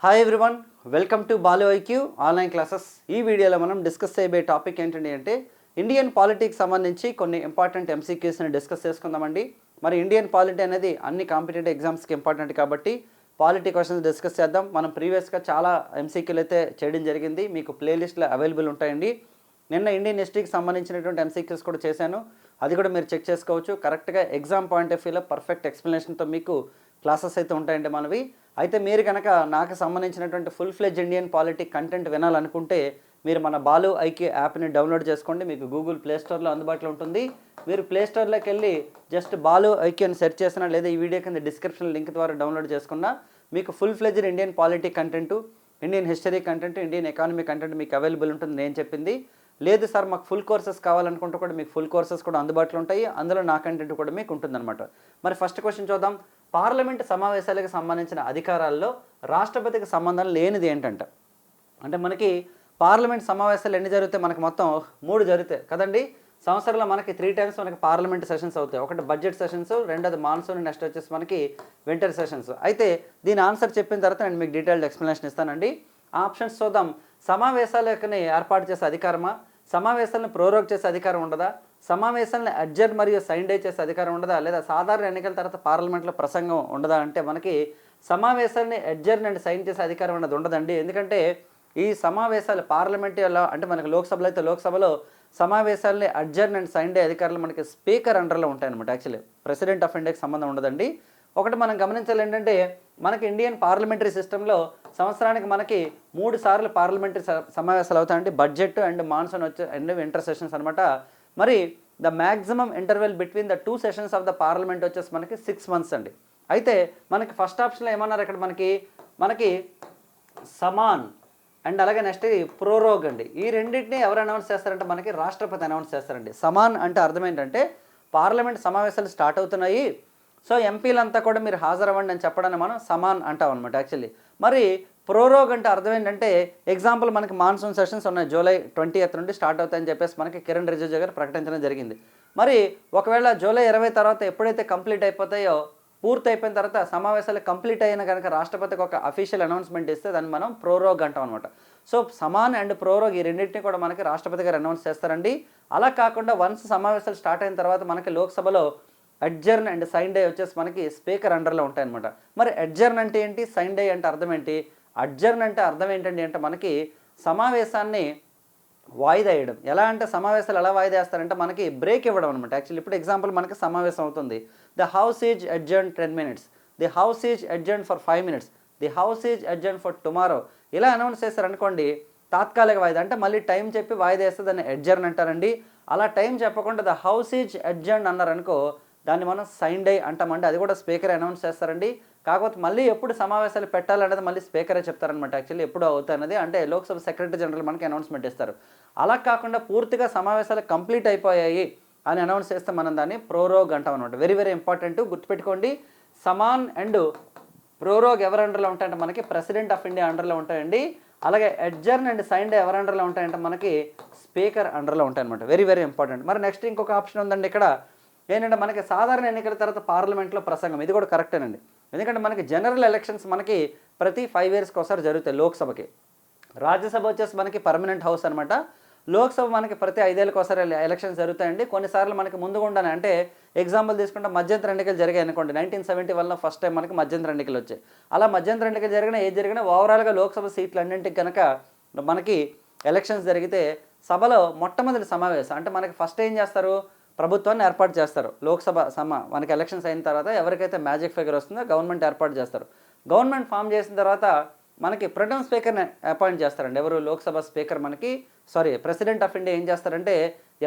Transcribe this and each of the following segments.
Hi everyone, welcome to Balu IQ online classes. ఈ వీడియోలో మనం డిస్కస్ చేయబోయే టాపిక్ ఏంటండి అంటే ఇండియన్ పాలిటిక్స్ సంబంధించి కొన్ని ఇంపార్టెంట్ ఎంసీక్యూస్ని డిస్కస్ చేసుకుందామండి. మరి ఇండియన్ పాలిటీ అనేది అన్ని కాంపిటేటివ్ ఎగ్జామ్స్కి ఇంపార్టెంట్ కాబట్టి పాలిటీ క్వశ్చన్స్ డిస్కస్ చేద్దాం. మనం ప్రీవియస్గా చాలా ఎంసీక్యూలు అయితే చేయడం జరిగింది, మీకు ప్లేలిస్ట్లో అవైలబుల్ ఉంటాయండి. నిన్న ఇండియన్ హిస్టరీకి సంబంధించినటువంటి ఎంసీక్యూస్ కూడా చేశాను, అది కూడా మీరు చెక్ చేసుకోవచ్చు. కరెక్ట్గా ఎగ్జామ్ పాయింట్ ఆఫ్ వ్యూలో పర్ఫెక్ట్ ఎక్స్ప్లెనేషన్తో మీకు క్లాసెస్ అయితే ఉంటాయండి మనవి. అయితే మీరు కనుక నాకు సంబంధించినటువంటి full fledged Indian polity content వినాలనుకుంటే మీరు మన బాలు ఐక్యూ యాప్ని డౌన్లోడ్ చేసుకోండి. మీకు గూగుల్ ప్లేస్టోర్లో అందుబాటులో ఉంటుంది. మీరు ప్లేస్టోర్లోకి వెళ్ళి జస్ట్ బాలు ఐక్యూ అని సెర్చ్ చేసినా లేదా ఈ వీడియో కింద డిస్క్రిప్షన్ లింక్ ద్వారా డౌన్లోడ్ చేసుకున్నా మీకు full fledged Indian polity content, Indian history content, Indian economy content మీకు అవైలబుల్ ఉంటుంది నేను చెప్పింది. లేదు సార్ మాకు ఫుల్ కోర్సెస్ కావాలనుకుంటే కూడా మీకు ఫుల్ కోర్సెస్ కూడా అందుబాటులో ఉంటాయి, అందులో నా కంటెంట్ కూడా మీకు ఉంటుందన్నమాట. మరి ఫస్ట్ క్వశ్చన్ చూద్దాం. పార్లమెంట్ సమావేశాలకు సంబంధించిన అధికారాల్లో రాష్ట్రపతికి సంబంధం లేనిది ఏంటంటే, అంటే మనకి పార్లమెంట్ సమావేశాలు ఎన్ని జరుగుతాయి? మనకి మొత్తం 3 జరుగుతాయి కదండి. సంవత్సరంలో మనకి 3 టైమ్స్ మనకి పార్లమెంట్ సెషన్స్ అవుతాయి. ఒకటి బడ్జెట్ సెషన్స్, రెండోది మాన్సూన్, నెక్స్ట్ వచ్చేసి మనకి వింటర్ సెషన్స్. అయితే దీని ఆన్సర్ చెప్పిన తర్వాత నేను మీకు డీటెయిల్డ్ ఎక్స్ప్లెనేషన్ ఇస్తానండి. ఆప్షన్స్ చూద్దాం. సమావేశాలకి ఏర్పాటు చేసే అధికారమా, సమావేశాలను ప్రోరోగ్ చేసే అధికారం ఉండదా, సమావేశాలను అడ్జర్న్ మరియు సైన్ డే చేసే అధికారం ఉండదా, లేదా సాధారణ ఎన్నికల తర్వాత పార్లమెంట్లో ప్రసంగం ఉండదా అంటే మనకి సమావేశాలని అడ్జర్న్ అండ్ సైన్ చేసే అధికారం అనేది ఉండదండి. ఎందుకంటే ఈ సమావేశాలు పార్లమెంట్లో అంటే మనకి లోక్సభలో అయితే లోక్సభలో సమావేశాలని అడ్జర్న్ అండ్ సైన్ డే అధికారులు మనకి స్పీకర్ అండర్లో ఉంటాయన్నమాట. యాక్చువల్లీ ప్రెసిడెంట్ ఆఫ్ ఇండియాకి సంబంధం ఉండదండి. ఒకటి మనం గమనించాలి ఏంటంటే మనకి ఇండియన్ పార్లమెంటరీ సిస్టంలో సంవత్సరానికి మనకి 3 సార్లు పార్లమెంటరీ సమావేశాలు అవుతాయండి. బడ్జెట్ అండ్ మాన్సూన్ వచ్చే అండ్ వింటర్ సెషన్స్ అనమాట. మరి the maximum interval between the 2 sessions of the parliament వచ్చేసి మనకి 6 months అండి. అయితే మనకి ఫస్ట్ ఆప్షన్లో ఏమన్నారు ఇక్కడ మనకి సమాన్ అండ్ అలాగే నెక్స్ట్ ప్రోరోగ్ అండి. ఈ రెండింటిని ఎవరు అనౌన్స్ చేస్తారంటే మనకి రాష్ట్రపతి అనౌన్స్ చేస్తారండి. సమాన్ అంటే అర్థం ఏంటంటే పార్లమెంట్ సమావేశాలు స్టార్ట్ అవుతున్నాయి, సో ఎంపీలంతా కూడా మీరు హాజరవ్వండి అని చెప్పడాన్ని మనం సమాన్ అంటాం అనమాట యాక్చువల్లీ. మరి ప్రోరోగ్ అంటే అర్థం ఏంటంటే ఎగ్జాంపుల్ మనకి మాన్సూన్ సెషన్స్ ఉన్నాయి, జూలై 20th నుండి స్టార్ట్ అవుతాయని చెప్పేసి మనకి కిరణ్ రిజిజు గారు ప్రకటించడం జరిగింది. మరి ఒకవేళ జూలై 20 తర్వాత ఎప్పుడైతే కంప్లీట్ అయిపోతాయో, పూర్తి అయిపోయిన తర్వాత సమావేశాలు కంప్లీట్ అయిన కనుక రాష్ట్రపతికి ఒక అఫీషియల్ అనౌన్స్మెంట్ ఇస్తే దాన్ని మనం ప్రోరోగ్ అంటాం అనమాట. సో సమాన్ అండ్ ప్రోరోగ్ ఈ రెండింటిని కూడా మనకి రాష్ట్రపతి గారు అనౌన్స్ చేస్తారండి. అలా కాకుండా వన్స్ సమావేశాలు స్టార్ట్ అయిన తర్వాత మనకి లోక్సభలో అడ్జర్న్ అండ్ సైన్ డే వచ్చేసి మనకి స్పీకర్ అండర్లో ఉంటాయన్నమాట. మరి అడ్జర్న్ అంటే ఏంటి, సైన్ డే అంటే అర్థం ఏంటి? అడ్జర్న్ అంటే అర్థం ఏంటండి అంటే మనకి సమావేశాన్ని వాయిదా వేయడం. ఎలా అంటే సమావేశాలు ఎలా వాయిదా వేస్తారంటే మనకి బ్రేక్ ఇవ్వడం అనమాట. యాక్చువల్లీ ఇప్పుడు ఎగ్జాంపుల్ మనకి సమావేశం అవుతుంది, the house is adjourn 10 minutes, the house is adjourn for 5 minutes, the house is adjourn for tomorrow. ఇలా అనౌన్స్ చేశారనుకోండి తాత్కాలిక వాయిదా, అంటే మళ్ళీ టైం చెప్పి వాయిదా వేస్తే దాన్ని అడ్జర్న్ అంటారండి. అలా టైం చెప్పకుండా ద హౌస్ ఈజ్ అడ్జర్న్ అన్నారనుకో దాన్ని మనం సైన్ డే అంటామండి. అది కూడా స్పీకర్ అనౌన్స్ చేస్తారండి. కాకపోతే మళ్ళీ ఎప్పుడు సమావేశాలు పెట్టాలనేది మళ్ళీ స్పీకరే చెప్తారనమాట. యాక్చువల్లీ ఎప్పుడు అవుతాయన్నది అంటే లోక్సభ సెక్రటరీ జనరల్ మనకి అనౌన్స్మెంట్ ఇస్తారు. అలా కాకుండా పూర్తిగా సమావేశాలు కంప్లీట్ అయిపోయాయి అని అనౌన్స్ చేస్తే మనం దాన్ని ప్రోరోగ్ అంటాం అనమాట. వెరీ వెరీ ఇంపార్టెంట్, గుర్తుపెట్టుకోండి. సమాన్ అండ్ ప్రోరోగ్ ఎవరి అండర్లో ఉంటాయంటే మనకి ప్రెసిడెంట్ ఆఫ్ ఇండియా అండర్లో ఉంటాయండి. అలాగే అడ్జర్న్ అండ్ సైన్ డే ఎవరి అండర్లో ఉంటాయంటే మనకి స్పీకర్ అండర్లో ఉంటాయి అనమాట. Very very important. మరి నెక్స్ట్ ఇంకొక ఆప్షన్ ఉందండి ఇక్కడ ఏంటంటే మనకి సాధారణ ఎన్నికల తర్వాత పార్లమెంట్లో ప్రసంగం. ఇది కూడా కరెక్టేనండి. ఎందుకంటే మనకి జనరల్ ఎలక్షన్స్ మనకి ప్రతి 5 yearsకి ఒకసారి జరుగుతాయి లోక్సభకి. రాజ్యసభ వచ్చేసి మనకి పర్మనెంట్ హౌస్ అనమాట. లోక్సభ మనకి ప్రతి 5 ఏళ్ళకి ఒకసారి ఎలక్షన్స్ జరుగుతాయండి. కొన్నిసార్లు మనకి ముందుగుండానే అంటే ఎగ్జాంపుల్ తీసుకుంటే మధ్యంతర ఎన్నికలు జరిగాయి అనుకోండి, 1971లో ఫస్ట్ టైం మనకి మధ్యంతర ఎన్నికలు వచ్చాయి. అలా మధ్యంతర ఎన్నికలు జరిగినా ఏది జరిగినా ఓవరాల్గా లోక్సభ సీట్లు అన్నింటికి కనుక మనకి ఎలక్షన్స్ జరిగితే సభలో మొట్టమొదటి సమావేశం అంటే మనకి ఫస్ట్ ఏం చేస్తారు, ప్రభుత్వాన్ని ఏర్పాటు చేస్తారు. లోక్సభ మనకి ఎలక్షన్స్ అయిన తర్వాత ఎవరికైతే మ్యాజిక్ ఫిగర్ వస్తుందో గవర్నమెంట్ ఏర్పాటు చేస్తారు. గవర్నమెంట్ ఫామ్ చేసిన తర్వాత మనకి ప్రొటెం స్పీకర్ని అపాయింట్ చేస్తారండి. ఎవరు? Lok Sabha speaker president of India ఏం చేస్తారంటే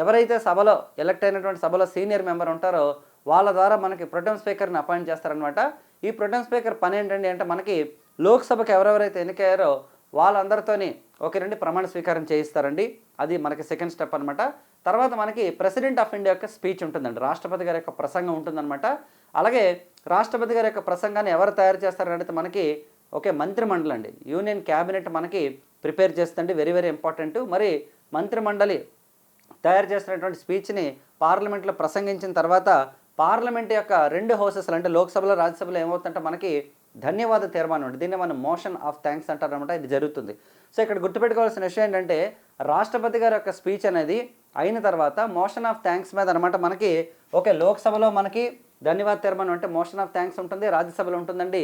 ఎవరైతే సభలో ఎలక్ట్ అయినటువంటి సభలో సీనియర్ మెంబర్ ఉంటారో వాళ్ళ ద్వారా మనకి ప్రొటెం స్పీకర్ని అపాయింట్ చేస్తారనమాట. ఈ ప్రొటెం స్పీకర్ పని ఏంటండి అంటే మనకి లోక్సభకి ఎవరెవరైతే ఎన్నికయ్యారో వాళ్ళందరితోని ఒకరండి ప్రమాణ స్వీకారం చేయిస్తారండి. అది మనకి సెకండ్ స్టెప్ అనమాట. తర్వాత మనకి ప్రెసిడెంట్ ఆఫ్ ఇండియా యొక్క స్పీచ్ ఉంటుందండి, రాష్ట్రపతి గారి యొక్క ప్రసంగం ఉంటుందన్నమాట. అలాగే రాష్ట్రపతి గారి యొక్క ప్రసంగాన్ని ఎవరు తయారు చేస్తారంటే మనకి మంత్రిమండలి అండి, యూనియన్ క్యాబినెట్ మనకి ప్రిపేర్ చేస్తుంది. Very very important. మరి మంత్రిమండలి తయారు చేసినటువంటి స్పీచ్ని పార్లమెంట్లో ప్రసంగించిన తర్వాత పార్లమెంట్ యొక్క 2 హౌసెస్లు అంటే లోక్సభలో రాజ్యసభలో ఏమవుతుందంటే మనకి ధన్యవాద తీర్మానం అండి. దీన్ని మనం మోషన్ ఆఫ్ థ్యాంక్స్ అంటారనమాట. ఇది జరుగుతుంది. సో ఇక్కడ గుర్తుపెట్టుకోవాల్సిన విషయం ఏంటంటే రాష్ట్రపతి గారి యొక్క స్పీచ్ అనేది అయిన తర్వాత మోషన్ ఆఫ్ థ్యాంక్స్ మీద అనమాట మనకి ఓకే లోక్సభలో మనకి ధన్యవాద తీర్మానం అంటే మోషన్ ఆఫ్ థ్యాంక్స్ ఉంటుంది, రాజ్యసభలో ఉంటుందండి.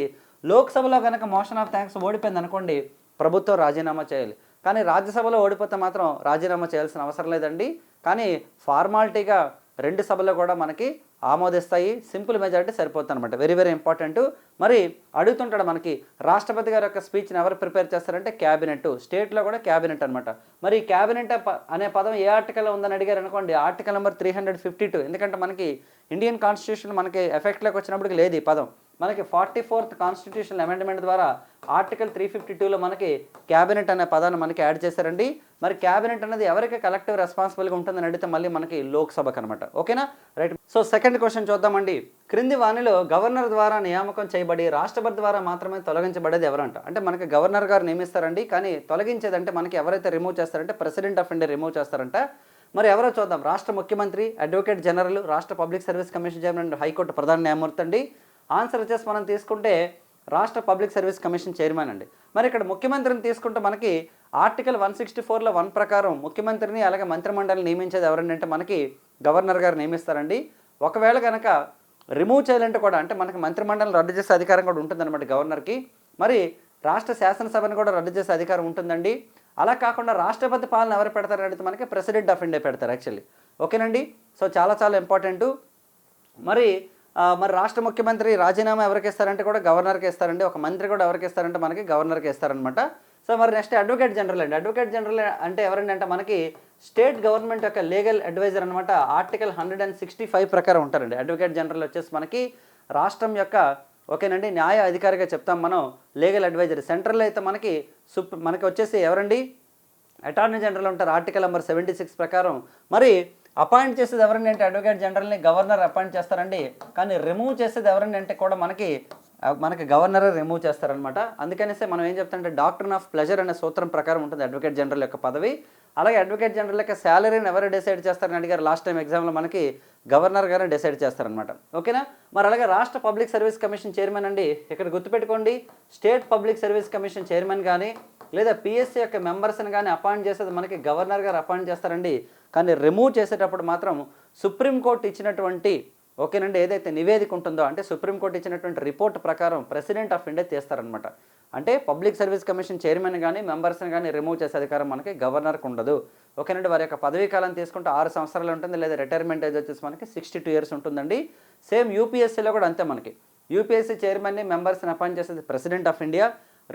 లోక్సభలో కనుక మోషన్ ఆఫ్ థ్యాంక్స్ ఓడిపోయింది అనుకోండి ప్రభుత్వం రాజీనామా చేయాలి. కానీ రాజ్యసభలో ఓడిపోతే మాత్రం రాజీనామా చేయాల్సిన అవసరం లేదండి. కానీ ఫార్మాలిటీగా 2 సభలు కూడా మనకి ఆమోదిస్తాయి. సింపుల్ మెజారిటీ సరిపోతుంది అనమాట. Very very important. మరి అడుగుతుంటాడు మనకి రాష్ట్రపతి గారి యొక్క స్పీచ్ని ఎవరు ప్రిపేర్ చేస్తారంటే క్యాబినెట్. స్టేట్లో కూడా క్యాబినెట్ అనమాట. మరి క్యాబినెట్ అనే పదం ఏ ఆర్టికల్లో ఉందని అడిగారు అనుకోండి, ఆర్టికల్ నెంబర్ 352. ఎందుకంటే మనకి ఇండియన్ కాన్స్టిట్యూషన్ మనకి ఎఫెక్ట్లోకి వచ్చినప్పటికి లేదు ఈ పదం. మనకి 44th కాన్స్టిట్యూషన్ అమెండ్మెంట్ ద్వారా ఆర్టికల్ 352లో మనకి క్యాబినెట్ అనే పదాన్ని మనకి యాడ్ చేశారండి. మరి క్యాబినెట్ అనేది ఎవరికి కలెక్టివ్ రెస్పాన్సిబుల్గా ఉంటుందని అడిగితే మళ్ళీ మనకి లోక్సభకు అనమాట. ఓకేనా, రైట్. సో సెకండ్ క్వశ్చన్ చూద్దామండి. క్రింది వాణిలో గవర్నర్ ద్వారా నియామకం చేయబడి రాష్ట్రపతి ద్వారా మాత్రమే తొలగించబడేది ఎవరంట? అంటే మనకి గవర్నర్ గారు నియమిస్తారండి, కానీ తొలగించేదంటే మనకి ఎవరైతే రిమూవ్ చేస్తారంటే ప్రెసిడెంట్ ఆఫ్ ఇండియా రిమూవ్ చేస్తారంట. మరి ఎవరో చూద్దాం. రాష్ట్ర ముఖ్యమంత్రి, అడ్వకేట్ జనరల్, రాష్ట్ర public service commission chairman, high court ప్రధాన న్యాయమూర్తి అండి. ఆన్సర్ వచ్చేసి మనం తీసుకుంటే రాష్ట్ర పబ్లిక్ సర్వీస్ కమిషన్ చైర్మన్ అండి. మరి ఇక్కడ ముఖ్యమంత్రిని తీసుకుంటే మనకి ఆర్టికల్ 164లో 1 ప్రకారం ముఖ్యమంత్రిని అలాగే మంత్రిమండలిని నియమించేది ఎవరండి అంటే మనకి గవర్నర్ గారు నియమిస్తారండి. ఒకవేళ కనుక రిమూవ్ చేయాలంటే కూడా అంటే మనకి మంత్రిమండలిని రద్దు చేసే అధికారం కూడా ఉంటుందన్నమాట గవర్నర్కి. మరి రాష్ట్ర శాసనసభను కూడా రద్దు చేసే అధికారం ఉంటుందండి. అలా కాకుండా రాష్ట్రపతి పాలన ఎవరు పెడతారని అడిగితే మనకి ప్రెసిడెంట్ ఆఫ్ ఇండియా పెడతారు యాక్చువల్లీ. ఓకేనండి. సో చాలా చాలా ఇంపార్టెంటు. మరి రాష్ట్ర ముఖ్యమంత్రి రాజీనామా ఎవరికి ఇస్తారంటే కూడా గవర్నర్కి ఇస్తారండి. ఒక మంత్రి కూడా ఎవరికి ఇస్తారంటే మనకి గవర్నర్కి ఇస్తారనమాట. సో మరి నెక్స్ట్ అడ్వకేట్ జనరల్ అండి. అడ్వకేట్ జనరల్ అంటే ఎవరండి అంటే మనకి స్టేట్ గవర్నమెంట్ యొక్క లీగల్ అడ్వైజర్ అనమాట. ఆర్టికల్ 165 ప్రకారం ఉంటారండి. అడ్వకేట్ జనరల్ వచ్చేసి మనకి రాష్ట్రం యొక్క ఓకేనండి న్యాయ అధికారిగా చెప్తాం మనం లీగల్ అడ్వైజర్. సెంట్రల్లో అయితే మనకి వచ్చేసి ఎవరండి అటార్నీ జనరల్ ఉంటారు ఆర్టికల్ నెంబర్ 76 ప్రకారం. మరి అపాయింట్ చేసేది ఎవరండి అంటే అడ్వకేట్ జనరల్ని గవర్నర్ అపాయింట్ చేస్తారండి. కానీ రిమూవ్ చేసేది ఎవరండి అంటే కూడా మనకి గవర్నరే రిమూవ్ చేస్తారనమాట. అందుకనేసి మనం ఏం చెప్తామంటే డాక్ట్రిన్ ఆఫ్ ప్లెజర్ అనే సూత్రం ప్రకారం ఉంటుంది అడ్వకేట్ జనరల్ యొక్క పదవి. అలాగే అడ్వకేట్ జనరల్ యొక్క శాలరీని ఎవరు డిసైడ్ చేస్తారని అడిగారు లాస్ట్ టైం ఎగ్జామ్లో మనకి గవర్నర్ గారు డిసైడ్ చేస్తారనమాట. ఓకేనా. మరి అలాగే రాష్ట్ర పబ్లిక్ సర్వీస్ కమిషన్ చైర్మన్ అండి. ఇక్కడ గుర్తుపెట్టుకోండి, state public service commission chairman కానీ లేదా పిఎస్సీ యొక్క మెంబర్స్ని కానీ అపాయింట్ చేసేది మనకి గవర్నర్ గారు అపాయింట్ చేస్తారండి. కానీ రిమూవ్ చేసేటప్పుడు మాత్రం సుప్రీంకోర్టు ఇచ్చినటువంటి ఓకేనండి ఏదైతే నివేదిక ఉంటుందో అంటే సుప్రీంకోర్టు ఇచ్చినటువంటి రిపోర్ట్ ప్రకారం ప్రెసిడెంట్ ఆఫ్ ఇండియా తీస్తారనమాట. అంటే పబ్లిక్ సర్వీస్ కమిషన్ చైర్మన్ కానీ మెంబర్స్ని కానీ రిమూవ్ చేసే అధికారం మనకి గవర్నర్కి ఉండదు. ఓకేనండి. వారి యొక్క పదవీ కాలం తీసుకుంటే 6 సంవత్సరాలు ఉంటుంది, లేదా రిటైర్మెంట్ ఏజ్ వచ్చేసి మనకి 62 years ఉంటుందండి. సేమ్ యూపీఎస్సీలో కూడా అంతే. మనకి యూపీఎస్సీ చైర్మన్ని మెంబర్స్ని అపాయింట్ చేసేది ప్రెసిడెంట్ ఆఫ్ ఇండియా.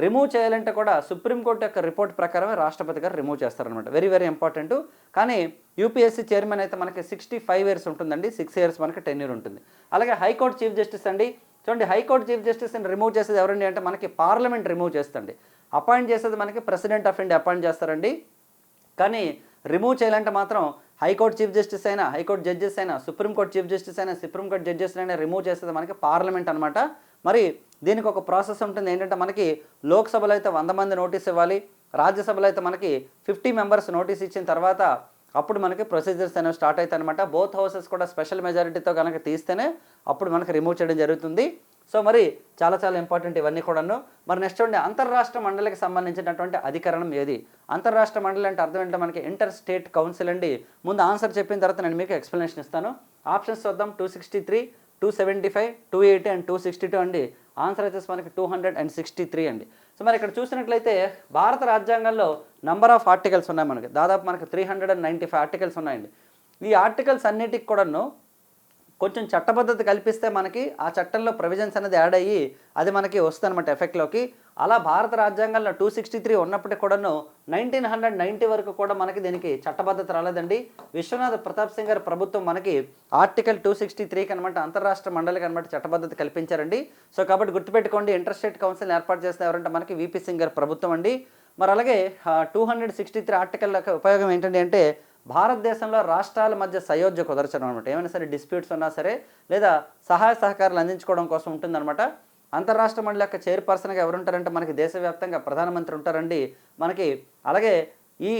రిమూవ్ చేయాలంటే కూడా సుప్రీంకోర్టు యొక్క రిపోర్ట్ ప్రకారమే రాష్ట్రపతి గారు రిమూవ్ చేస్తారనమాట. Very very important. కానీ యూపీఎస్సీ చైర్మన్ అయితే మనకి 65 years ఉంటుందండి. 6 years మనకి టెన్యూర్ ఉంటుంది. అలాగే హైకోర్టు చీఫ్ జస్టిస్ అండి. చూడండి, హైకోర్టు చీఫ్ జస్టిస్ని రిమూవ్ చేసేది ఎవరండి అంటే మనకి పార్లమెంట్ రిమూవ్ చేస్తుంది. అపాయింట్ చేసేది మనకి ప్రెసిడెంట్ ఆఫ్ ఇండియా అపాయింట్ చేస్తారండి. కానీ రిమూవ్ చేయాలంటే మాత్రం హైకోర్టు చీఫ్ జస్టిస్ అయినా, హైకోర్టు జడ్జెస్ అయినా, సుప్రీంకోర్టు చీఫ్ జస్టిస్ అయినా, సుప్రీంకోర్టు జడ్జెస్ అయినా రిమూవ్ చేసేది మనకి పార్లమెంట్ అనమాట. మరి దీనికి ఒక ప్రాసెస్ ఉంటుంది. ఏంటంటే మనకి లోక్సభలో అయితే 100 మంది నోటీస్ ఇవ్వాలి, రాజ్యసభలో అయితే మనకి 50 members నోటీస్ ఇచ్చిన తర్వాత అప్పుడు మనకి ప్రొసీజర్స్ అనేవి స్టార్ట్ అవుతాయి అనమాట. బోత్ హౌసెస్ కూడా స్పెషల్ మెజారిటీతో కనుక తీస్తేనే అప్పుడు మనకి రిమూవ్ చేయడం జరుగుతుంది. సో మరి చాలా చాలా ఇంపార్టెంట్ ఇవన్నీ కూడాను. మరి నెక్స్ట్ చూడండి, అంతర్రాష్ట్ర మండలికి సంబంధించినటువంటి అధికరణం ఏది? అంతర్రాష్ట్ర మండలి అంటే అర్థం ఏంటంటే మనకి ఇంటర్ స్టేట్ కౌన్సిల్ అండి. ముందు ఆన్సర్ చెప్పిన తర్వాత నేను మీకు ఎక్స్ప్లెనేషన్ ఇస్తాను. ఆప్షన్స్ చూద్దాం. 263, 275, 280 అండ్ 262 అండి. ఆన్సర్ వచ్చేసి మనకి 263 అండి. సో మరి ఇక్కడ చూసినట్లయితే భారత రాజ్యాంగంలో నంబర్ ఆఫ్ ఆర్టికల్స్ ఉన్నాయి మనకి. దాదాపు మనకి 395 ఆర్టికల్స్ ఉన్నాయండి. ఈ ఆర్టికల్స్ అన్నిటికి కూడాను కొంచెం చట్టబద్ధత కల్పిస్తే మనకి ఆ చట్టంలో ప్రొవిజన్స్ అనేది యాడ్ అయ్యి అది మనకి వస్తుంది అనమాట ఎఫెక్ట్లోకి. అలా భారత రాజ్యాంగంలో 263 ఉన్నప్పటికీ కూడాను 1990 వరకు కూడా మనకి దీనికి చట్టబద్ధత రాలేదండి. విశ్వనాథ్ ప్రతాప్ సింగ్ గారి ప్రభుత్వం మనకి ఆర్టికల్ 263కి అనమాట అంతర్రాష్ట్ర మండలికి అనమాట చట్టబద్ధత కల్పించారండి. సో కాబట్టి గుర్తుపెట్టుకోండి, ఇంటర్ స్టేట్ కౌన్సిల్ ఏర్పాటు చేసిన ఎవరంటే మనకి విపి సింగ్ గారి ప్రభుత్వం అండి. మరి అలాగే 263 ఆర్టికల్ యొక్క ఉపయోగం ఏంటంటే అంటే భారతదేశంలో రాష్ట్రాల మధ్య సయోధ్య కుదర్చడం అనమాట. ఏమైనా సరే డిస్ప్యూట్స్ ఉన్నా సరే లేదా సహాయ సహకారాలు అందించుకోవడం కోసం ఉంటుందన్నమాట. అంతర్రాష్ట్ర మండలి యొక్క చైర్పర్సన్గా ఎవరు ఉంటారంటే మనకి దేశవ్యాప్తంగా ప్రధానమంత్రి ఉంటారండి మనకి. అలాగే ఈ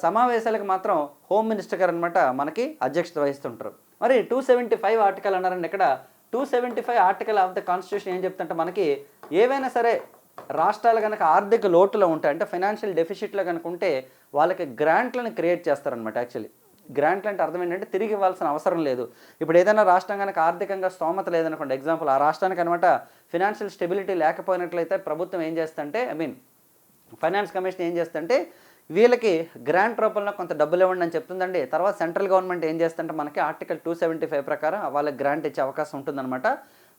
సమావేశాలకు మాత్రం హోమ్ మినిస్టర్ గారు అనమాట మనకి అధ్యక్షత వహిస్తుంటారు. మరి 275 ఆర్టికల్ అన్నారండి. ఇక్కడ 275 ఆర్టికల్ ఆఫ్ ద కాన్స్టిట్యూషన్ ఏం చెప్తుంటే మనకి ఏవైనా సరే రాష్ట్రాలు కనుక ఆర్థిక లోటులో ఉంటాయి, అంటే ఫైనాన్షియల్ డెఫిసిట్లో కనుక ఉంటే వాళ్ళకి గ్రాంట్లను క్రియేట్ చేస్తారనమాట. యాక్చువల్లీ గ్రాంట్లు అంటే అర్థం ఏంటంటే తిరిగి ఇవ్వాల్సిన అవసరం లేదు. ఇప్పుడు ఏదైనా రాష్ట్రం కనుక ఆర్థికంగా స్తోమత లేదనుకోండి, ఎగ్జాంపుల్ ఆ రాష్ట్రానికి అనమాట ఫినాన్షియల్ స్టెబిలిటీ లేకపోయినట్లయితే ప్రభుత్వం ఏం చేస్తుంటే ఫైనాన్స్ కమిషన్ ఏం చేస్తుంటే వీళ్ళకి గ్రాంట్ రూపంలో కొంత డబ్బులు ఇవ్వండి అని చెప్తుందండి. తర్వాత సెంట్రల్ గవర్నమెంట్ ఏం చేస్తుంటే మనకి ఆర్టికల్ 275 ప్రకారం వాళ్ళకి గ్రాంట్ ఇచ్చే అవకాశం ఉంటుందన్నమాట.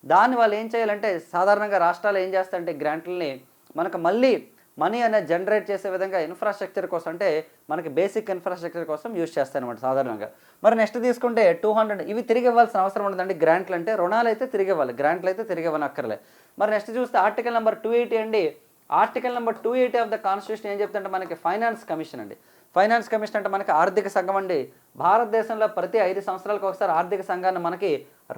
దాన్ని వాళ్ళు ఏం చేయాలంటే సాధారణంగా రాష్ట్రాలు ఏం చేస్తారంటే గ్రాంట్లని మనకు మళ్ళీ మనీ అనేది జనరేట్ చేసే విధంగా ఇన్ఫ్రాస్ట్రక్చర్ కోసం, అంటే మనకి బేసిక్ ఇన్ఫ్రాస్ట్రక్చర్ కోసం యూజ్ చేస్తారనమాట సాధారణంగా. మరి నెక్స్ట్ తీసుకుంటే 200 ఇవి తిరిగి ఇవ్వాల్సిన అవసరం ఉండదండి. గ్రాంట్లు అంటే రుణాలు అయితే తిరిగి ఇవ్వాలి, గ్రాంట్లు అయితే తిరిగి ఇవ్వనక్కర్లే. మరి నెక్స్ట్ చూస్తే ఆర్టికల్ నెంబర్ 280 అండి. Article number 280 of the constitution ఏం చెప్తుంటే మనకి ఫైనాన్స్ కమిషన్ అండి. ఫైనాన్స్ కమిషన్ అంటే మనకి ఆర్థిక సంఘం అండి. భారతదేశంలో ప్రతి 5 సంవత్సరాలకు ఒకసారి ఆర్థిక సంఘాన్ని మనకి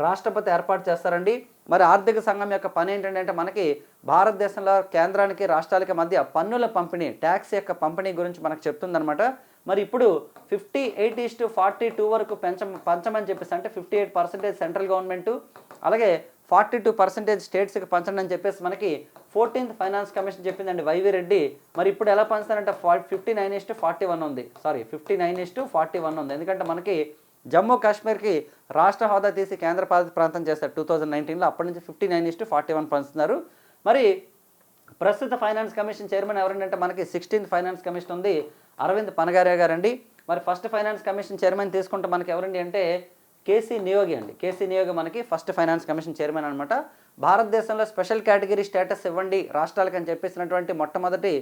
రాష్ట్రపతి ఏర్పాటు చేస్తారండి. మరి ఆర్థిక సంఘం యొక్క పని ఏంటంటే మనకి భారతదేశంలో కేంద్రానికి రాష్ట్రాలకి మధ్య పన్నుల పంపిణీ, ట్యాక్స్ యొక్క పంపిణీ గురించి మనకు చెప్తుందనమాట. మరి ఇప్పుడు 58:42 వరకు పంచమని చెప్పేసి, అంటే 58% సెంట్రల్ గవర్నమెంటు అలాగే 42% స్టేట్స్కి పంచండి అని చెప్పేసి మనకి 14th ఫైనాన్స్ కమిషన్ చెప్పిందండి వైవి రెడ్డి. మరి ఇప్పుడు ఎలా పంచుతారంటే 59:41 ఉంది, 59:41 ఉంది. ఎందుకంటే మనకి జమ్మూ కాశ్మీర్కి రాష్ట్ర హోదా తీసి కేంద్ర పాలిత ప్రాంతం చేస్తారు 2019లో, అప్పటి నుంచి 59:41 పంచుతున్నారు. మరి ప్రస్తుత ఫైనాన్స్ కమిషన్ చైర్మన్ ఎవరంటే మనకి 16th ఫైనాన్స్ కమిషన్ ఉంది, అరవింద్ పనగారియా గారండి. మరి ఫస్ట్ ఫైనాన్స్ కమిషన్ చైర్మన్ తీసుకుంటే మనకి ఎవరండి అంటే కేసీ నియోగి అండి. కేసీ నియోగి మనకి ఫస్ట్ ఫైనాన్స్ కమిషన్ చైర్మన్ అనమాట. భారతదేశంలో స్పెషల్ కేటగిరీ స్టేటస్ ఇవ్వండి రాష్ట్రాలకు అని చెప్పేసినటువంటి మొట్టమొదటి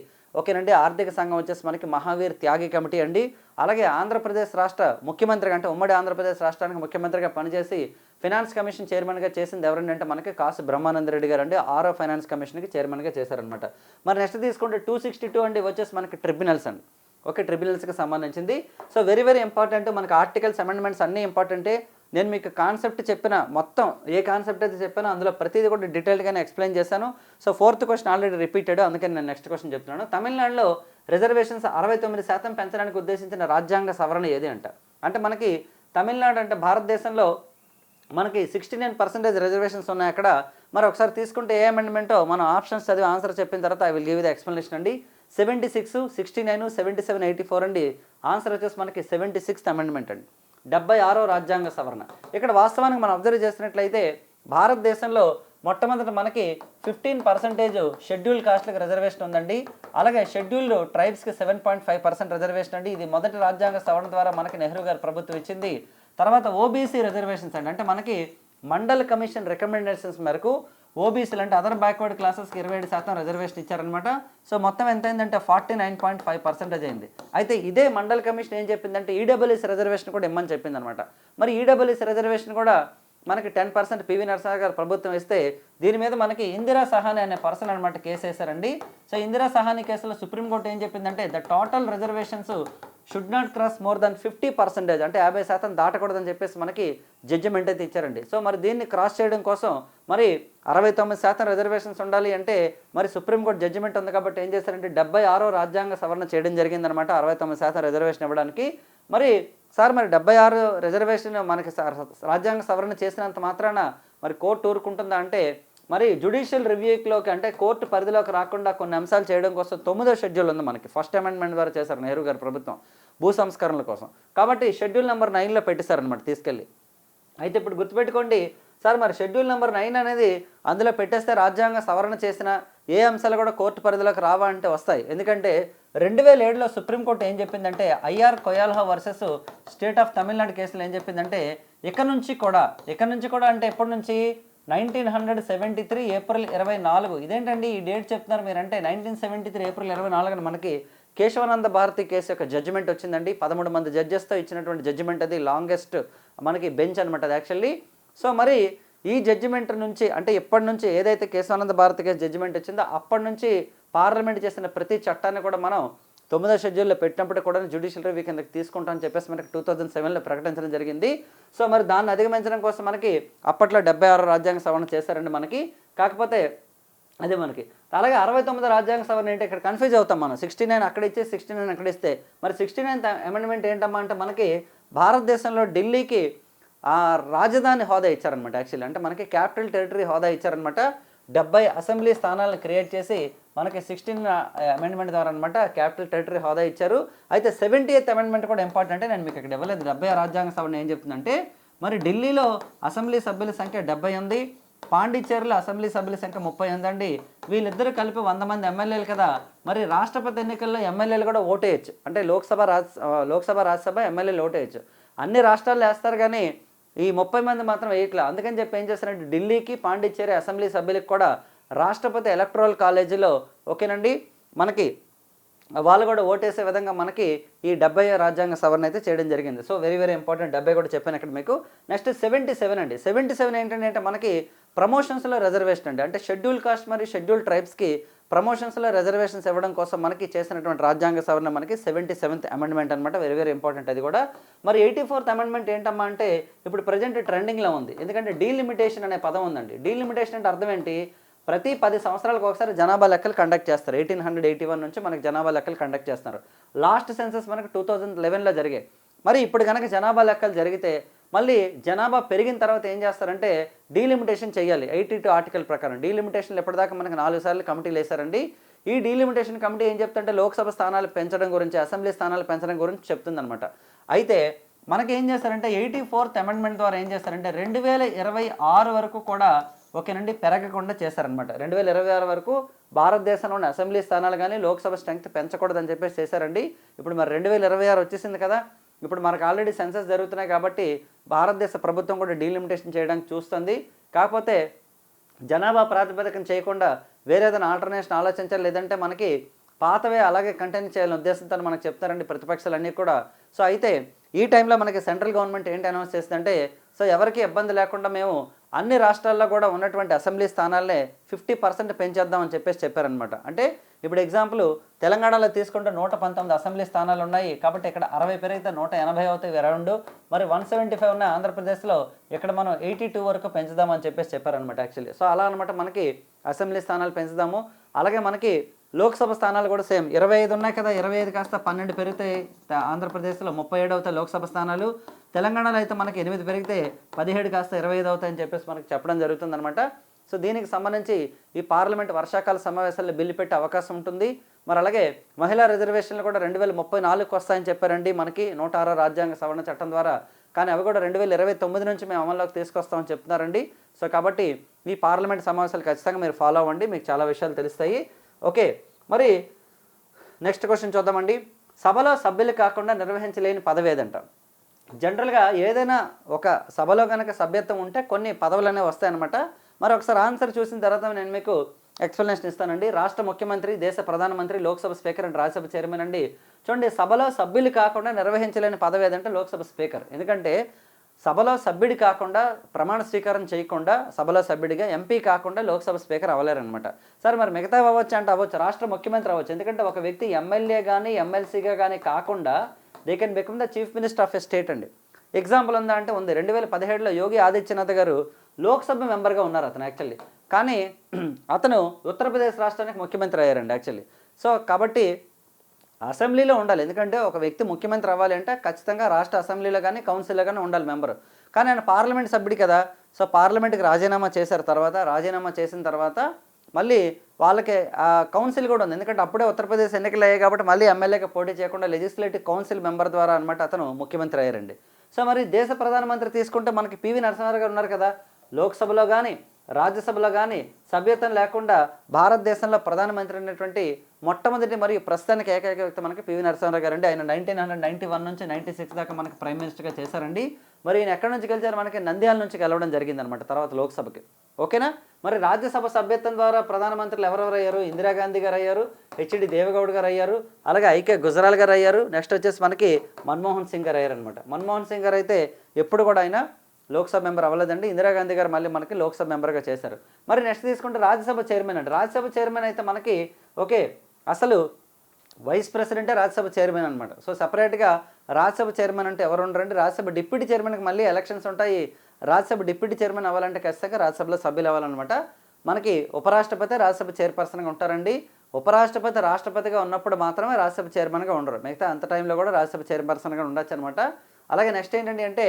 ఓకేనండి ఆర్థిక సంఘం వచ్చేసి మనకి మహావీర్ త్యాగి కమిటీ అండి. అలాగే ఆంధ్రప్రదేశ్ రాష్ట్ర ముఖ్యమంత్రిగా, అంటే ఉమ్మడి ఆంధ్రప్రదేశ్ రాష్ట్రానికి ముఖ్యమంత్రిగా పనిచేసి ఫైనాన్స్ కమిషన్ చైర్మన్గా చేసింది ఎవరండి అంటే మనకి కాసు బ్రహ్మానందరెడ్డి గారు అండి. 6వ ఫైనాన్స్ కమిషన్కి చైర్మన్గా చేశారనమాట. మరి నెక్స్ట్ తీసుకుంటే 262 అండి వచ్చేసి మనకి ట్రిబ్యునల్స్ అండి. ఓకే, ట్రిబ్యునల్స్కి సంబంధించింది. So very important. మనకి ఆర్టికల్స్ అమెండ్మెంట్స్ అన్నీ ఇంపార్టెంటే. నేను మీకు కాన్సెప్ట్ చెప్పిన మొత్తం ఏ కాన్సెప్ట్ అయితే చెప్పానో అందులో ప్రతిదీ కూడా డీటెయిల్గానే ఎక్స్ప్లెయిన్ చేశాను. So 4th question already repeated, అందుకని నేను నెక్స్ట్ క్వశ్చన్ చెప్తున్నాను. తమిళనాడులో రిజర్వేషన్స్ 69% పెంచడానికి ఉద్దేశించిన రాజ్యాంగ సవరణ ఏది అంటే మనకి తమిళనాడు అంటే భారతదేశంలో మనకి 69% రిజర్వేషన్స్ ఉన్నాయి అక్కడ. మరి ఒకసారి తీసుకుంటే ఏ అమెండ్మెంటో మనం ఆప్షన్స్ చదివి ఆన్సర్ చెప్పిన తర్వాత I will give the explanation అండి. 76, 69, 77, 84 అండి. ఆన్సర్ వచ్చేసి మనకి 76th అమెండ్మెంట్ అండి, 76వ రాజ్యాంగ సవరణ. ఇక్కడ వాస్తవానికి మనం అబ్జర్వ్ చేసినట్లయితే భారతదేశంలో మొట్టమొదట మనకి 15% షెడ్యూల్ కాస్ట్లకు రిజర్వేషన్ ఉందండి. అలాగే షెడ్యూల్డ్ ట్రైబ్స్కి 7.5% రిజర్వేషన్ అండి. ఇది మొదటి రాజ్యాంగ సవరణ ద్వారా మనకి నెహ్రూ గారు ప్రభుత్వం ఇచ్చింది. తర్వాత ఓబీసీ రిజర్వేషన్స్ అండి, అంటే మనకి మండల్ కమిషన్ రికమెండేషన్స్ మేరకు ఓబీసీలు అంటే అదర్ బ్యాక్వర్డ్ క్లాసెస్కి 27% రిజర్వేషన్ ఇచ్చారనమాట. సో మొత్తం ఎంత అయిందంటే 49.5% అయింది. అయితే ఇదే మండల్ కమిషన్ ఏం చెప్పిందంటే ఈడబ్ల్యూఎస్ రిజర్వేషన్ కూడా ఇమ్మని చెప్పింది అనమాట. మరి ఈడబ్ల్యూఎస్ రిజర్వేషన్ కూడా మనకి 10% పివి నరసింహ గారు ప్రభుత్వం ఇస్తే దీని మీద మనకి ఇందిరా సహాని అనే పర్సన్ అనమాట కేసు వేశారండి. సో ఇందిరా సహాని కేసులో సుప్రీంకోర్టు ఏం చెప్పిందంటే the total reservations should not cross more than 50%, అంటే 50% దాటకూడదని చెప్పేసి మనకి జడ్జిమెంట్ అయితే ఇచ్చారండి. సో మరి దీన్ని క్రాస్ చేయడం కోసం మరి 69% రిజర్వేషన్స్ ఉండాలి అంటే మరి సుప్రీంకోర్టు జడ్జిమెంట్ ఉంది కాబట్టి ఏం చేశారంటే 76వ రాజ్యాంగ సవరణ చేయడం జరిగిందనమాట 69% రిజర్వేషన్ ఇవ్వడానికి. మరి సార్ మరి 76 రిజర్వేషన్ మనకి రాజ్యాంగ సవరణ చేసినంత మాత్రాన మరి కోర్టు ఊరుకుంటుందా అంటే మరి జ్యుడిషియల్ రివ్యూలోకి అంటే కోర్టు పరిధిలోకి రాకుండా కొన్ని అంశాలు చేయడం కోసం 9వ షెడ్యూల్ ఉంది మనకి. ఫస్ట్ అమెండ్మెంట్ ద్వారా చేశారు నెహ్రూ గారు ప్రభుత్వం భూ సంస్కరణల కోసం. కాబట్టి షెడ్యూల్ నెంబర్ 9లో పెట్టేశారనమాట తీసుకెళ్ళి. అయితే ఇప్పుడు గుర్తుపెట్టుకోండి సార్, మరి షెడ్యూల్ నెంబర్ 9 అనేది అందులో పెట్టేస్తే రాజ్యాంగ సవరణ చేసిన ఏ అంశాలు కూడా కోర్టు పరిధిలోకి రావా అంటే వస్తాయి. ఎందుకంటే 2007లో సుప్రీంకోర్టు ఏం చెప్పిందంటే IR Coelho versus state of Tamil Nadu కేసులో ఏం చెప్పిందంటే ఇక నుంచి కూడా అంటే ఎప్పటి నుంచి 1973 ఏప్రిల్ 24. ఇదేంటండి ఈ డేట్ చెప్తున్నారు మీరంటే 1973 ఏప్రిల్ 24 మనకి కేశవానంద భారతి కేసు యొక్క జడ్జిమెంట్ వచ్చిందండి. 13 మంది జడ్జెస్తో ఇచ్చినటువంటి జడ్జిమెంట్, అది లాంగెస్ట్ మనకి బెంచ్ అనమాట అది యాక్చువల్లీ. సో మరి ఈ జడ్జిమెంట్ నుంచి అంటే ఎప్పటి నుంచి ఏదైతే కేశవానంద భారతి కేసు జడ్జిమెంట్ వచ్చిందో అప్పటి నుంచి పార్లమెంట్ చేసిన ప్రతి చట్టాన్ని కూడా మనం 9వ షెడ్యూల్లో పెట్టినప్పుడు కూడా జ్యుడిషియల్ రివ్యూ కిందకి తీసుకుంటామని చెప్పేసి మనకి 2007లో ప్రకటించడం జరిగింది. సో మరి దాన్ని అధిగమించడం కోసం మనకి అప్పట్లో 76 రాజ్యాంగ సవరణ చేశారండి మనకి. కాకపోతే అదే మనకి అలాగే 69 రాజ్యాంగ సవరణ ఏంటి ఇక్కడ కన్ఫ్యూజ్ అవుతాం మనం. 69 అక్కడ ఇచ్చే 69 అక్కడ ఇస్తే మరి 69th అమెండ్మెంట్ ఏంటమ్మా అంటే మనకి భారతదేశంలో ఢిల్లీకి ఆ రాజధాని హోదా ఇచ్చారనమాట. యాక్చువల్లీ అంటే మనకి క్యాపిటల్ టెరిటరీ హోదా ఇచ్చారనమాట. 70 అసెంబ్లీ స్థానాలను క్రియేట్ చేసి మనకి 16 అమెండ్మెంట్ ద్వారా అనమాట క్యాపిటల్ టెరిటరీ హోదా ఇచ్చారు. అయితే 70th అమెండ్మెంట్ కూడా ఇంపార్టెంట్. నేను మీకు ఇక్కడ ఇవ్వలేదు. 70 రాజ్యాంగ సవరణ ఏం చెప్తుందంటే, మరి ఢిల్లీలో అసెంబ్లీ సభ్యుల సంఖ్య 70 ఉంది, పాండిచ్చేరిలో అసెంబ్లీ సభ్యుల సంఖ్య 30 ఉందండి. వీళ్ళిద్దరు కలిపి 100 మంది ఎమ్మెల్యేలు కదా. మరి రాష్ట్రపతి ఎన్నికల్లో ఎమ్మెల్యేలు కూడా ఓటేయచ్చు. అంటే లోక్సభ రాజ్యసభ ఎమ్మెల్యేలు ఓటేయచ్చు. అన్ని రాష్ట్రాల్లో వేస్తారు కానీ ఈ 30 మంది మాత్రం వేయట్లా. అందుకని చెప్పి ఏం చేస్తారంటే ఢిల్లీకి, పాండిచ్చేరి అసెంబ్లీ సభ్యులకు కూడా రాష్ట్రపతి ఎలక్టరల్ కాలేజీలో ఓకేనండి మనకి వాళ్ళు కూడా ఓటేసే విధంగా మనకి ఈ 70 రాజ్యాంగ సవరణ అయితే చేయడం జరిగింది. So very very important. 70 కూడా చెప్పాను ఇక్కడ మీకు. నెక్స్ట్ 77 అండి. 77 ఏంటంటే మనకి ప్రమోషన్స్లో రిజర్వేషన్ అండి. అంటే షెడ్యూల్ కాస్ట్ మరియు షెడ్యూల్ ట్రైబ్స్కి ప్రమోషన్స్లో రిజర్వేషన్స్ ఇవ్వడం కోసం మనకి చేసినటువంటి రాజ్యాంగ సవరణ మనకి 77th అమెండ్మెంట్ అనమాట. వెరీ వెరీ ఇంపార్టెంట్ అది కూడా. మరి 84th అమెండ్మెంట్ ఏంటమ్మా అంటే ఇప్పుడు ప్రజెంట్ ట్రెండింగ్లో ఉంది. ఎందుకంటే డీలిమిటేషన్ అనే పదం ఉందండి. డీలిమిటేషన్ అంటే అర్థం ఏంటి? ప్రతి 10 సంవత్సరాలకు ఒకసారి జనాభా లెక్కలు కండక్ట్ చేస్తారు. 1881 నుంచి మనకి జనాభా లెక్కలు కండక్ట్ చేస్తున్నారు. లాస్ట్ సెన్సస్ మనకి 2011లో జరిగాయి. మరి ఇప్పుడు కనుక జనాభా లెక్కలు జరిగితే మళ్ళీ జనాభా పెరిగిన తర్వాత ఏం చేస్తారంటే డీలిమిటేషన్ చేయాలి. 82 ఆర్టికల్ ప్రకారం డీలిమిటేషన్లు ఎప్పటిదాకా మనకి 4 సార్లు కమిటీలు వేశారండి. ఈ డీలిమిటేషన్ కమిటీ ఏం చెప్తుంటే లోక్సభ స్థానాలు పెంచడం గురించి, అసెంబ్లీ స్థానాలు పెంచడం గురించి చెప్తుందనమాట. అయితే మనకి ఏం చేస్తారంటే 84th అమెండ్మెంట్ ద్వారా ఏం చేస్తారంటే 2026 వరకు కూడా ఓకేనండి పెరగకుండా చేశారనమాట. 2026 వరకు భారతదేశంలోని అసెంబ్లీ స్థానాలు కానీ లోక్సభ స్ట్రెంగ్త్ పెంచకూడదని చెప్పేసి చేశారండి. ఇప్పుడు మరి 2026 వచ్చేసింది కదా. ఇప్పుడు మనకు ఆల్రెడీ సెన్సస్ జరుగుతున్నాయి కాబట్టి భారతదేశ ప్రభుత్వం కూడా డీలిమిటేషన్ చేయడానికి చూస్తుంది. కాకపోతే జనాభా ప్రాతిపదికన చేయకుండా వేరే ఏదైనా ఆల్టర్నేషన్ ఆలోచించాలి, లేదంటే మనకి పాతవే అలాగే కంటిన్యూ చేయాలని ఉద్దేశంతో మనకు చెప్తారండి ప్రతిపక్షాలన్నీ కూడా. సో అయితే ఈ టైంలో మనకి సెంట్రల్ గవర్నమెంట్ ఏంటి అనౌన్స్ చేస్తుందంటే, సో ఎవరికి ఇబ్బంది లేకుండా మేము అన్ని రాష్ట్రాల్లో కూడా ఉన్నటువంటి అసెంబ్లీ స్థానాలనే 50% పెంచేద్దామని చెప్పేసి చెప్పారనమాట. అంటే ఇప్పుడు ఎగ్జాంపుల్ తెలంగాణలో తీసుకుంటే 119 అసెంబ్లీ స్థానాలు ఉన్నాయి కాబట్టి ఇక్కడ 60 పెరిగితే 180 అవుతాయి అరౌండ్. మరి 175 ఉన్న ఆంధ్రప్రదేశ్లో ఇక్కడ మనం 82 వరకు పెంచుదామని చెప్పేసి చెప్పారనమాట యాక్చువల్లీ. సో అలా అనమాట మనకి అసెంబ్లీ స్థానాలు పెంచుదాము. అలాగే మనకి లోక్సభ స్థానాలు కూడా సేమ్ 25 ఉన్నాయి కదా, 25 కాస్త 12 పెరిగితే ఆంధ్రప్రదేశ్లో 37 అవుతాయి లోక్సభ స్థానాలు. తెలంగాణలో అయితే మనకి 8 పెరిగితే 17 కాస్త 25 అవుతాయని చెప్పేసి మనకి చెప్పడం జరుగుతుందనమాట. సో దీనికి సంబంధించి ఈ పార్లమెంట్ వర్షాకాల సమావేశాల్లో బిల్లు పెట్టే అవకాశం ఉంటుంది. మరి అలాగే మహిళా రిజర్వేషన్లు కూడా 2034కి వస్తాయని చెప్పారండి మనకి 106 రాజ్యాంగ సవరణ చట్టం ద్వారా. కానీ అవి కూడా 2029 నుంచి మేము అమల్లోకి తీసుకొస్తామని చెప్తున్నారండి. సో కాబట్టి ఈ పార్లమెంట్ సమావేశాలు ఖచ్చితంగా మీరు ఫాలో అవ్వండి, మీకు చాలా విషయాలు తెలుస్తాయి. ఓకే, మరి నెక్స్ట్ క్వశ్చన్ చూద్దామండి. సభలో సభ్యులు కాకుండా నిర్వహించలేని పదవి ఏదంట? జనరల్గా ఏదైనా ఒక సభలో కనుక సభ్యత్వం ఉంటే కొన్ని పదవులు అనేవి వస్తాయన్నమాట. మరి ఒకసారి ఆన్సర్ చూసిన తర్వాత నేను మీకు ఎక్స్ప్లెనేషన్ ఇస్తానండి. రాష్ట్ర ముఖ్యమంత్రి, దేశ ప్రధానమంత్రి, Lok Sabha speaker and Rajya Sabha chairman అండి. చూడండి, సభలో సభ్యులు కాకుండా నిర్వహించలేని పదవి ఏదంటే లోక్సభ స్పీకర్. ఎందుకంటే సభలో సభ్యుడి కాకుండా ప్రమాణ స్వీకారం చేయకుండా సభలో సభ్యుడిగా ఎంపీ కాకుండా లోక్సభ స్పీకర్ అవ్వలేరనమాట. సార్ మరి మిగతా అవ్వచ్చు అంటే అవ్వచ్చు, రాష్ట్ర ముఖ్యమంత్రి అవ్వచ్చు. ఎందుకంటే ఒక వ్యక్తి ఎమ్మెల్యే కానీ ఎమ్మెల్సీగా కానీ కాకుండా they can become the chief minister of a state అండి. ఎగ్జాంపుల్ ఉందా అంటే ఉంది. 2017లో యోగి ఆదిత్యనాథ్ గారు లోక్సభ మెంబర్గా ఉన్నారు అతను యాక్చువల్లీ. కానీ అతను ఉత్తరప్రదేశ్ రాష్ట్రానికి ముఖ్యమంత్రి అయ్యారండి యాక్చువల్లీ. సో కాబట్టి అసెంబ్లీలో ఉండాలి. ఎందుకంటే ఒక వ్యక్తి ముఖ్యమంత్రి అవ్వాలి అంటే ఖచ్చితంగా రాష్ట్ర అసెంబ్లీలో కానీ కౌన్సిల్లో కానీ ఉండాలి మెంబరు. కానీ ఆయన పార్లమెంట్ సభ్యుడు కదా. సో పార్లమెంట్కి రాజీనామా చేశారు. రాజీనామా చేసిన తర్వాత మళ్ళీ వాళ్ళకి కౌన్సిల్ కూడా ఉంది. ఎందుకంటే అప్పుడే ఉత్తరప్రదేశ్ ఎన్నికలు అయ్యాయి కాబట్టి మళ్ళీ ఎమ్మెల్యేగా పోటీ చేయకుండా లెజిస్లేటివ్ కౌన్సిల్ మెంబర్ ద్వారా అనమాట అతను ముఖ్యమంత్రి అయ్యారండి. సో మరి దేశ ప్రధానమంత్రి తీసుకుంటే మనకి పివి నరసింహారావు గారు ఉన్నారు కదా. లోక్సభలో కానీ రాజ్యసభలో కానీ సభ్యత్వం లేకుండా భారతదేశంలో ప్రధానమంత్రి అయినటువంటి మొట్టమొదటి మరియు ప్రస్తుతానికి ఏకైక వ్యక్తి మనకి పివి నరసింహారావు గారు అండి. ఆయన 1991 నుంచి 96 దాకా మనకి ప్రైమ్ మినిస్టర్గా చేశారండి. మరి ఈయన ఎక్కడి నుంచి గెలిచారు? మనకి నంద్యాల నుంచి గెలవడం జరిగిందనమాట తర్వాత లోక్సభకి. ఓకేనా. మరి రాజ్యసభ సభ్యత్వం ద్వారా ప్రధానమంత్రులు ఎవరెవరు అయ్యారు? ఇందిరాగాంధీ గారు అయ్యారు, హెచ్డి దేవగౌడ్ గారు అయ్యారు, అలాగే ఐకే గుజరాల్ గారు అయ్యారు. నెక్స్ట్ వచ్చేసి మనకి మన్మోహన్ సింగ్ గారు అయ్యారనమాట. మన్మోహన్ సింగ్ గారు అయితే ఎప్పుడు కూడా ఆయన లోక్సభ మెంబర్ అవ్వలేదండి. ఇందిరాగాంధీ గారు మళ్ళీ మనకి లోక్సభ మెంబర్గా చేశారు. మరి నెక్స్ట్ తీసుకుంటే రాజ్యసభ చైర్మన్ అండి. రాజ్యసభ చైర్మన్ అయితే మనకి ఓకే అసలు వైస్ ప్రెసిడెంటే రాజ్యసభ చైర్మన్ అనమాట. సో సపరేట్గా రాజ్యసభ చైర్మన్ అంటే ఎవరు ఉండరండి. రాజ్యసభ డిప్యూటీ చైర్మన్కి మళ్ళీ ఎలక్షన్స్ ఉంటాయి. రాజ్యసభ డిప్యూటీ చైర్మన్ అవ్వాలంటే ఖచ్చితంగా రాజ్యసభలో సభ్యులు అవ్వాలన్నమాట. మనకి ఉపరాష్ట్రపతి రాజ్యసభ చైర్పర్సన్గా ఉంటారండి. ఉపరాష్ట్రపతి రాష్ట్రపతిగా ఉన్నప్పుడు మాత్రమే రాజ్యసభ చైర్మన్గా ఉండరు. మిగతా అంత టైంలో కూడా రాజ్యసభ చైర్పర్సన్గా ఉండొచ్చు అనమాట. అలాగే నెక్స్ట్ ఏంటంటే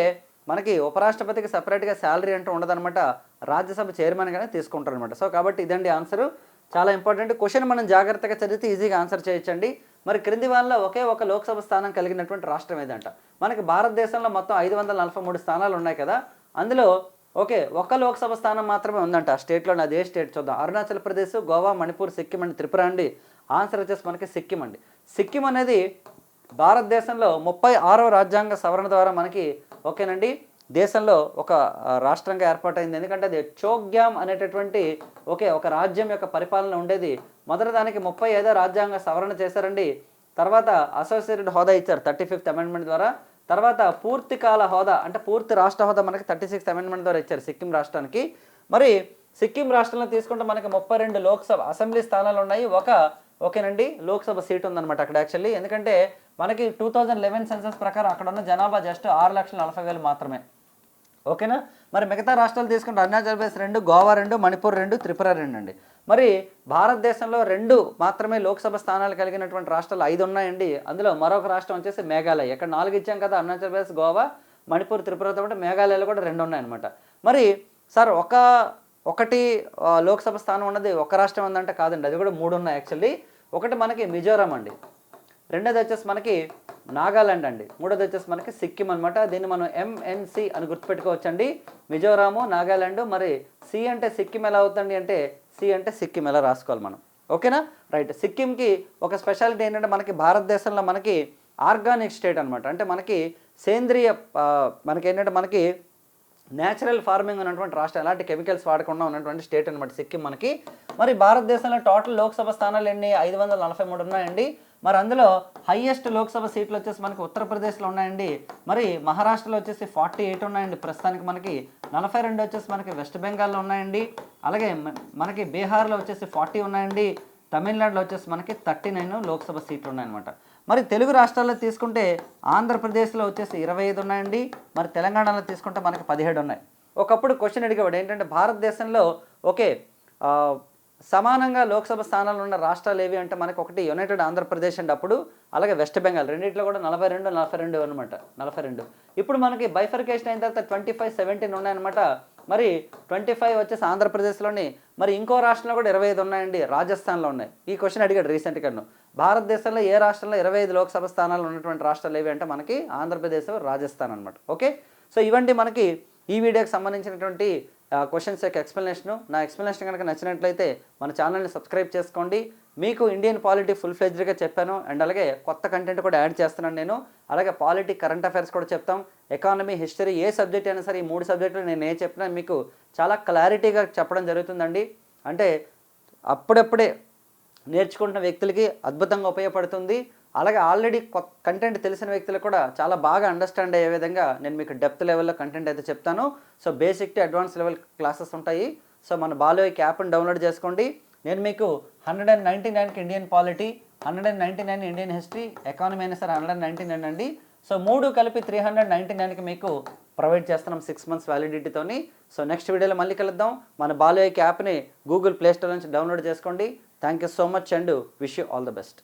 మనకి ఉపరాష్ట్రపతికి సపరేట్గా శాలరీ అంటూ ఉండదన్నమాట, రాజ్యసభ చైర్మన్గానే తీసుకుంటారు అనమాట. సో కాబట్టి ఇదండి ఆన్సరు. చాలా ఇంపార్టెంట్ క్వశ్చన్, మనం జాగ్రత్తగా చదివితే ఈజీగా ఆన్సర్ చేయొచ్చండి. మరి క్రింది వాళ్ళలో ఒకే ఒక లోక్సభ స్థానం కలిగినటువంటి రాష్ట్రం ఏదంట? మనకి భారతదేశంలో మొత్తం 543 స్థానాలు ఉన్నాయి కదా, అందులో ఒక్క లోక్సభ స్థానం మాత్రమే ఉందంట ఆ స్టేట్లో. అదే స్టేట్ చూద్దాం. అరుణాచల్ ప్రదేశ్, గోవా, మణిపూర్, సిక్కిం అండి. త్రిపుర అండి. ఆన్సర్ వచ్చేసి మనకి సిక్కిం అండి. సిక్కిం అనేది భారతదేశంలో 36వ రాజ్యాంగ సవరణ ద్వారా మనకి ఓకేనండి దేశంలో ఒక రాష్ట్రంగా ఏర్పాటైంది. ఎందుకంటే అది చోగ్యామ్ అనేటటువంటి ఒక రాజ్యం యొక్క పరిపాలన ఉండేది. మొదటి దానికి 35వ రాజ్యాంగ సవరణ చేశారండి. తర్వాత అసోసియేటెడ్ హోదా ఇచ్చారు 35th అమెండ్మెంట్ ద్వారా. తర్వాత పూర్తికాల హోదా అంటే పూర్తి రాష్ట్ర హోదా మనకి 36th అమెండ్మెంట్ ద్వారా ఇచ్చారు సిక్కిం రాష్ట్రానికి. మరి సిక్కిం రాష్ట్రంలో తీసుకుంటే మనకి 32 లోక్సభ అసెంబ్లీ స్థానాలు ఉన్నాయి. ఓకేనండి లోక్సభ సీట్ ఉందన్నమాట అక్కడ యాక్చువల్లీ. ఎందుకంటే మనకి 2011 సెన్సస్ ప్రకారం అక్కడ ఉన్న జనాభా జస్ట్ 6,40,000 మాత్రమే. ఓకేనా. మరి మిగతా రాష్ట్రాలు తీసుకుంటే అరుణాచల్ ప్రదేశ్ 2, గోవా 2, మణిపూర్ 2, త్రిపుర 2 అండి. మరి భారతదేశంలో 2 మాత్రమే లోక్సభ స్థానాలు కలిగినటువంటి రాష్ట్రాలు 5 ఉన్నాయండి. అందులో మరొక రాష్ట్రం వచ్చేసి మేఘాలయ. ఇక్కడ 4 ఇచ్చాం కదా, అరుణాచల్ ప్రదేశ్, గోవా, మణిపూర్, త్రిపురతో పాటు మేఘాలయలో కూడా 2 ఉన్నాయన్నమాట. మరి సార్ ఒకటి లోక్సభ స్థానం ఉన్నది ఒక రాష్ట్రం ఉందంటే కాదండి, అది కూడా 3 ఉన్నాయి యాక్చువల్లీ. ఒకటి మనకి మిజోరాం అండి, రెండోది వచ్చేసి మనకి నాగాలాండ్ అండి, మూడోది వచ్చేసి మనకి సిక్కిం అనమాట. దీన్ని మనం ఎంఎన్సి అని గుర్తుపెట్టుకోవచ్చండి. మిజోరాము, నాగాలాండ్. మరి సి అంటే సిక్కిం ఎలా అవుతుంది అంటే సి అంటే సిక్కిం ఎలా రాసుకోవాలి మనం. ఓకేనా రైట్. సిక్కింకి ఒక స్పెషాలిటీ ఏంటంటే మనకి భారతదేశంలో మనకి ఆర్గానిక్ స్టేట్ అనమాట. అంటే మనకి సేంద్రియ మనకేంటంటే మనకి న్యాచురల్ ఫార్మింగ్ ఉన్నటువంటి రాష్ట్రం, ఎలాంటి కెమికల్స్ వాడకుండా ఉన్నటువంటి స్టేట్ అనమాట సిక్కిం మనకి. మరి భారతదేశంలో టోటల్ లోక్సభ స్థానాలు ఎన్ని? 543 ఉన్నాయండి. మరి అందులో హైయెస్ట్ లోక్సభ సీట్లు వచ్చేసి మనకి ఉత్తరప్రదేశ్లో ఉన్నాయండి. మరి మహారాష్ట్రలో వచ్చేసి 48 ఉన్నాయండి ప్రస్తుతానికి. మనకి 42 వచ్చేసి మనకి వెస్ట్ బెంగాల్లో ఉన్నాయండి. అలాగే మనకి బీహార్లో వచ్చేసి 40 ఉన్నాయండి. తమిళనాడులో వచ్చేసి మనకి 39 లోక్సభ సీట్లు ఉన్నాయన్నమాట. మరి తెలుగు రాష్ట్రాల్లో తీసుకుంటే ఆంధ్రప్రదేశ్లో వచ్చేసి 25 ఉన్నాయండి. మరి తెలంగాణలో తీసుకుంటే మనకి 17 ఉన్నాయి. ఒకప్పుడు క్వశ్చన్ అడిగేవాడు ఏంటంటే భారతదేశంలో సమానంగా లోక్సభ స్థానాలు ఉన్న రాష్ట్రాలు ఏవి అంటే మనకి ఒకటి యునైటెడ్ ఆంధ్రప్రదేశ్ అండి అప్పుడు, అలాగే వెస్ట్ బెంగాల్. రెండింటిలో కూడా 42 అనమాట. 42. ఇప్పుడు మనకి బైఫర్కేషన్ అయిన తర్వాత 25, 17 ఉన్నాయన్నమాట. మరి 25 వచ్చేసి ఆంధ్రప్రదేశ్లోని. మరి ఇంకో రాష్ట్రంలో కూడా 25 ఉన్నాయండి, రాజస్థాన్లో ఉన్నాయి. ఈ క్వశ్చన్ అడిగాడు రీసెంట్గాను. భారతదేశంలో ఏ రాష్ట్రంలో 25 లోక్సభ స్థానాలు ఉన్నటువంటి రాష్ట్రాలు ఏవి అంటే మనకి ఆంధ్రప్రదేశ్, రాజస్థాన్ అనమాట. ఓకే. సో ఇవండి మనకి ఈ వీడియోకి సంబంధించినటువంటి క్వశ్చన్స్ యొక్క ఎక్స్ప్లెనేషను. నా ఎక్స్ప్లెనేషన్ కనుక నచ్చినట్లయితే మన ఛానల్ని సబ్స్క్రైబ్ చేసుకోండి. మీకు ఇండియన్ పాలిటీ ఫుల్ ఫ్లెడ్జ్డ్గా చెప్పాను, అండ్ అలాగే కొత్త కంటెంట్ కూడా యాడ్ చేస్తున్నాను నేను. అలాగే పాలిటీ, కరెంట్ అఫైర్స్ కూడా చెప్తాం, ఎకానమీ, హిస్టరీ, ఏ సబ్జెక్ట్ అయినా సరే ఈ 3 సబ్జెక్టులు నేను చెప్పినా మీకు చాలా క్లారిటీగా చెప్పడం జరుగుతుందండి. అంటే అప్పుడప్పుడే నేర్చుకుంటున్న వ్యక్తులకి అద్భుతంగా ఉపయోగపడుతుంది. అలాగే ఆల్రెడీ కంటెంట్ తెలిసిన వ్యక్తులకు కూడా చాలా బాగా అండర్స్టాండ్ అయ్యే విధంగా నేను మీకు డెప్త్ లెవెల్లో కంటెంట్ అయితే చెప్తాను. So basic to advance level classes ఉంటాయి. సో మన బాలోయిక్ యాప్ని డౌన్లోడ్ చేసుకోండి. నేను మీకు 199కి Indian polity, 199 Indian history, economy అయినా సరే 199 అండి. సో 3 కలిపి 399కి మీకు ప్రొవైడ్ చేస్తున్నాం 6 months వ్యాలిడిటీతోని. సో నెక్స్ట్ వీడియోలో మళ్ళీ కలుద్దాం. మన బాలోయిక్ యాప్ని గూగుల్ ప్లే స్టోర్ నుంచి డౌన్లోడ్ చేసుకోండి. Thank you so much and wish you all the best.